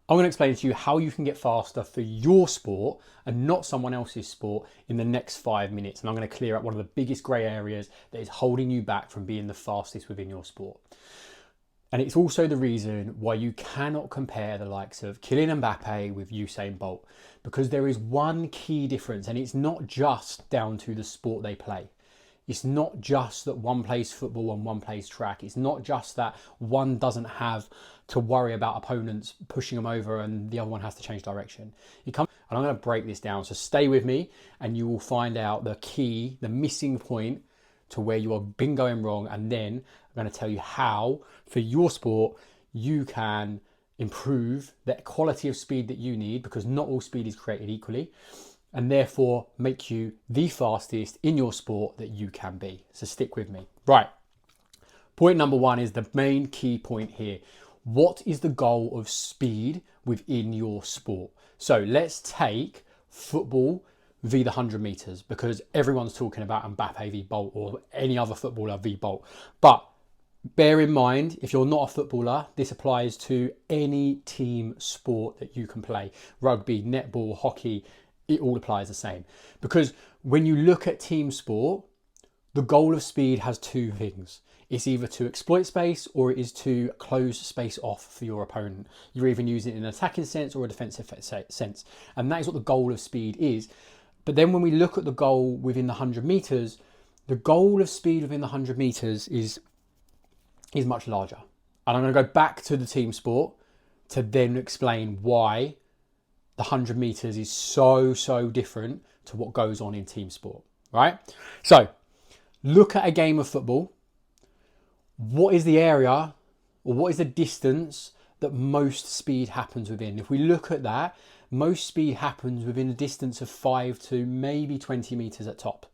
I'm going to explain to you how you can get faster for your sport and not someone else's sport in the next 5 minutes. And I'm going to clear up one of the biggest grey areas that is holding you back from being the fastest within your sport. And it's also the reason why you cannot compare the likes of Kylian Mbappe with Usain Bolt, because there is one key difference, and it's not just down to the sport they play. It's not just that one plays football and one plays track. It's not just that one doesn't have to worry about opponents pushing them over and the other one has to change direction. And I'm going to break this down. So stay with me and you will find out the key, the missing point to where you have been going wrong. And then I'm going to tell you how, for your sport, you can improve the quality of speed that you need, because not all speed is created equally, and therefore make you the fastest in your sport that you can be. So stick with me. Right. Point number one is the main key point here. What is the goal of speed within your sport? So let's take football v the 100 meters, because everyone's talking about Mbappe v Bolt or any other footballer v Bolt. But bear in mind, if you're not a footballer, this applies to any team sport that you can play. Rugby, netball, hockey, it all applies the same. Because when you look at team sport, the goal of speed has two things. It's either to exploit space or it is to close space off for your opponent. You're even using it in an attacking sense or a defensive sense. And that is what the goal of speed is. But then when we look at the goal within the 100 meters, the goal of speed within the 100 meters is much larger. And I'm going to go back to the team sport to then explain why the 100 meters is so different to what goes on in team sport, right? So look at a game of football. What is the area or what is the distance that most speed happens within? If we look at that, most speed happens within a distance of 5 to maybe 20 meters at top.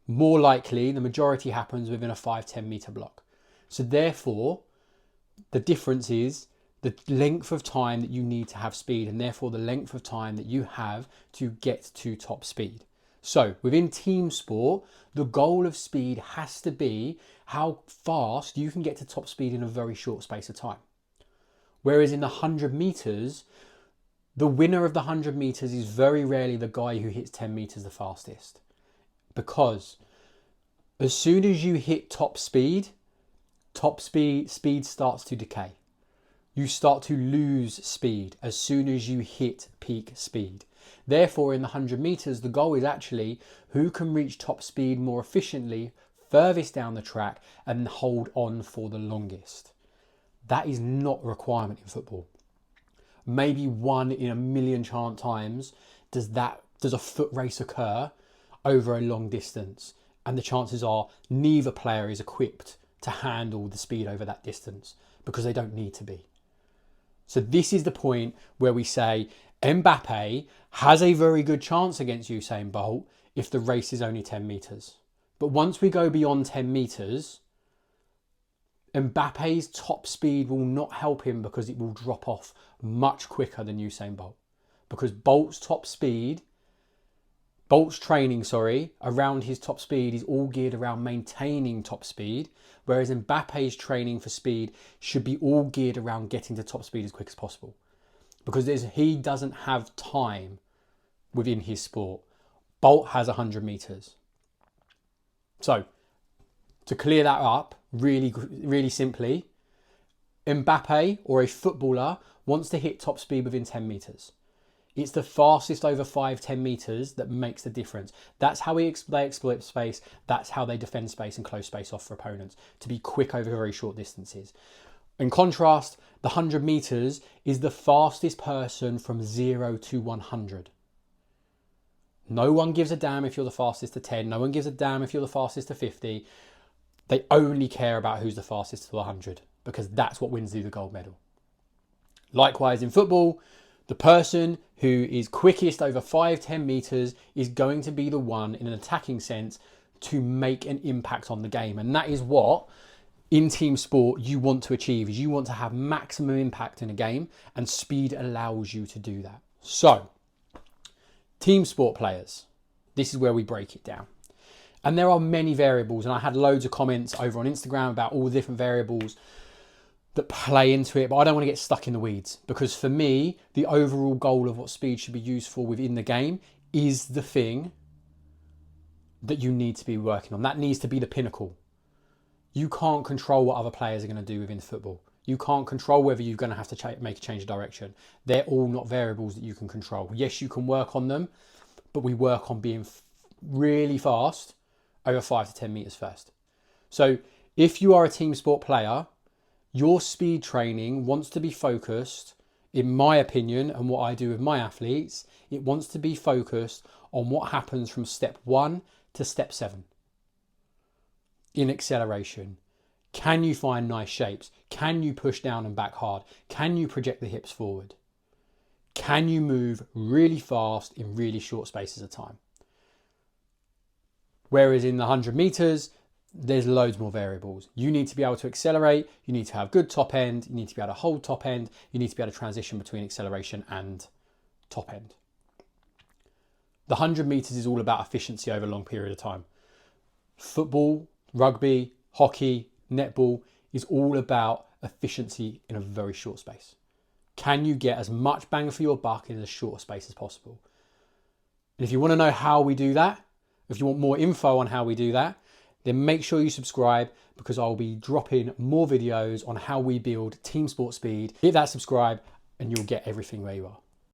More likely, the majority happens within a 5-10 meter block. So therefore, the difference is the length of time that you need to have speed, and therefore the length of time that you have to get to top speed. So within team sport, the goal of speed has to be how fast you can get to top speed in a very short space of time. Whereas in the 100 meters, the winner of the 100 meters is very rarely the guy who hits 10 meters the fastest. Because as soon as you hit top speed starts to decay. You start to lose speed as soon as you hit peak speed. Therefore, in the 100 meters, the goal is actually who can reach top speed more efficiently, furthest down the track, and hold on for the longest. That is not a requirement in football. Maybe 1 in a million chance times does a foot race occur over a long distance, and the chances are neither player is equipped to handle the speed over that distance because they don't need to be. So this is the point where we say Mbappe has a very good chance against Usain Bolt if the race is only 10 meters. But once we go beyond 10 meters, Mbappe's top speed will not help him because it will drop off much quicker than Usain Bolt. Because Bolt's training around his top speed is all geared around maintaining top speed, whereas Mbappe's training for speed should be all geared around getting to top speed as quick as possible. Because he doesn't have time within his sport. Bolt has 100 meters. So, to clear that up really simply, Mbappe or a footballer wants to hit top speed within 10 meters. It's the fastest over 5-10 meters that makes the difference. That's how they exploit space. That's how they defend space and close space off for opponents, to be quick over very short distances. In contrast, the 100 meters is the fastest person from 0 to 100. No one gives a damn if you're the fastest to 10. No one gives a damn if you're the fastest to 50. They only care about who's the fastest to 100, because that's what wins you the gold medal. Likewise, in football, the person who is quickest over 5-10 meters is going to be the one in an attacking sense to make an impact on the game. And that is what, in team sport, you want to achieve, is you want to have maximum impact in a game, and speed allows you to do that. So, team sport players, this is where we break it down. And there are many variables, and I had loads of comments over on Instagram about all the different variables. that play into it, but I don't want to get stuck in the weeds, because for me, the overall goal of what speed should be used for within the game is the thing that you need to be working on. That needs to be the pinnacle. You can't control what other players are going to do within football. You can't control whether you're going to have to make a change of direction. They're all not variables that you can control. Yes, you can work on them, but we work on being really fast over 5 to 10 meters first. So if you are a team sport player, your speed training wants to be focused, in my opinion, and what I do with my athletes, it wants to be focused on what happens from step 1 to step 7 in acceleration. Can you find nice shapes? Can you push down and back hard? Can you project the hips forward? Can you move really fast in really short spaces of time? Whereas in the 100 meters, there's loads more variables. You need to be able to accelerate. You need to have good top end. You need to be able to hold top end. You need to be able to transition between acceleration and top end. The 100 meters is all about efficiency over a long period of time. Football, rugby, hockey, netball is all about efficiency in a very short space. Can you get as much bang for your buck in as short a space as possible? And if you want to know how we do that, if you want more info on how we do that, then make sure you subscribe, because I'll be dropping more videos on how we build team sport speed. Hit that subscribe and you'll get everything where you are.